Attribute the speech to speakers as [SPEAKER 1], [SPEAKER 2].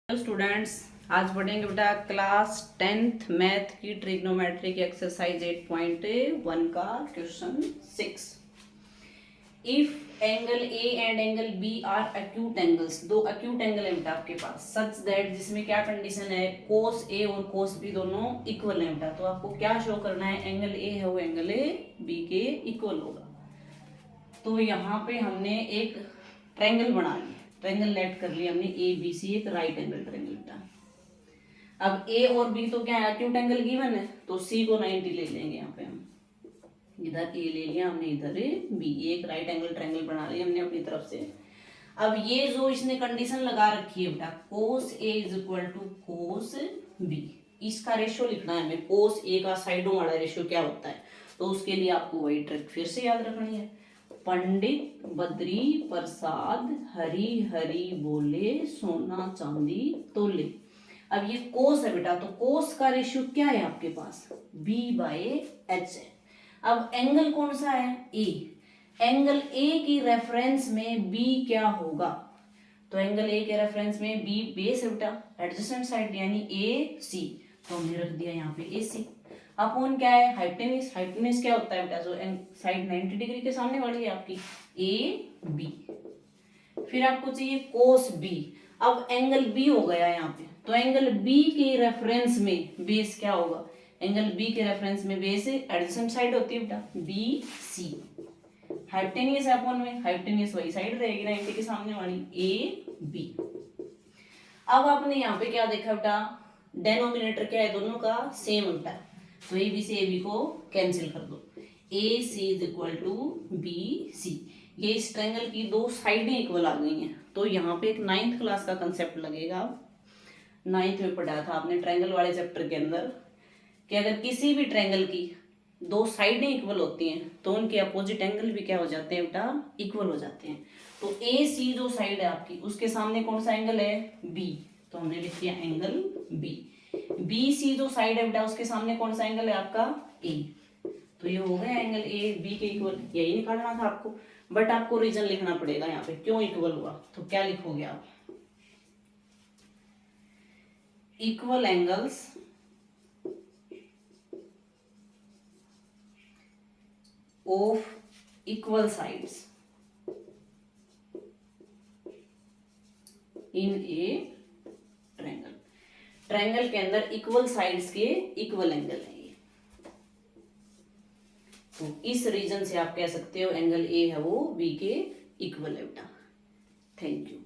[SPEAKER 1] Hello students, आज पढ़ेंगे बेटा क्लास 10th मैथ की ट्रिग्नोमेट्री की एक्सरसाइज 8.1 का question 6। If angle A and angle B are acute angles, दो एक्यूट एंगल है बेटा आपके पास, सच दैट, जिसमें क्या कंडीशन है, कोस ए और कोस बी दोनों इक्वल है बेटा। तो आपको क्या शो करना है, एंगल ए है वो एंगल ए बी के इक्वल होगा। तो यहाँ पे हमने एक ट्रायंगल बना लिया, ट्रायंगल लेट कर लिया हमने ए बी सी, एक राइट एंगल ट्रायंगल बेटा। अब ए और बी तो क्या है, एक्यूट एंगल गिवन है, तो सी को 90 ले लेंगे। यहाँ पे हम इधर ए ले लिया हमने, इधर बी, एक राइट एंगल ट्रायंगल बना लिया हमने अपनी तरफ से। अब ये जो इसने कंडीशन लगा रखी है बेटा, cos A is equal to cos B, इसका रेशियो लिखना है हमें। कोस ए का साइडों वाला रेशियो क्या होता है, तो उसके लिए आपको वही ट्रिक फिर से याद रखनी है। पंडित बद्री प्रसाद हरी हरी बोले, सोना चांदी तोले। अब ये कोस है बेटा, तो कोस का रेशियो क्या है आपके पास, b बाय एच है। अब एंगल कौन सा है, ए। एंगल ए की रेफरेंस में b क्या होगा, तो एंगल ए के रेफरेंस में b बेस है बेटा, एडजेसेंट साइड यानी ए सी, तो हमने रख दिया यहाँ पे ए सी। अपॉन क्या है, हाइपोटेन्यूज। हाइपोटेन्यूज क्या होता है बेटा, जो साइड 90 डिग्री के सामने वाली है आपकी, ए बी। फिर आपको चाहिए कोस बी। अब एंगल बी हो गया यहाँ पे, तो एंगल बी के रेफरेंस में बेस क्या होगा, एंगल बी के रेफरेंस में बेस एडजेसेंट साइड होती है बेटा, बी सी। हाइपोटेन्यूज अपॉन में, हाइपोटेन्यूज वही साइड रहेगी 90 के सामने वाली, ए बी। अब आपने यहाँ पे क्या देखा बेटा, डेनोमिनेटर क्या है, दोनों का सेम होता है, तो ए बी से ए बी को कैंसिल कर दो, A C is equal to B C. ये इस ट्रायंगल की दो साइडें इक्वल आ गई हैं। तो यहाँ पे एक 9th क्लास का कंसेप्ट लगेगा, 9th में पढ़ा था आपने ट्रायंगल वाले चैप्टर के अंदर, कि अगर किसी भी ट्रायंगल की दो साइडें इक्वल होती हैं तो उनके अपोजिट एंगल भी क्या हो जाते हैं बेटा, इक्वल हो जाते हैं। तो ए सी जो साइड है आपकी, उसके सामने कौन सा एंगल है, बी, तो हमने लिख दिया एंगल बी। बी सी जो साइड है बेटा, उसके सामने कौन सा एंगल है आपका, ए। तो ये हो गया एंगल ए बी के इक्वल, यही निकालना था आपको, बट आपको रीजन लिखना पड़ेगा यहाँ पे क्यों इक्वल हुआ। तो क्या लिखोगे आप, equal angles of equal sides in A triangle. Triangle के अंदर इक्वल साइड्स के इक्वल एंगल है ये। तो इस रीजन से आप कह सकते हो एंगल ए है वो बी के इक्वल है बेटा। Thank you.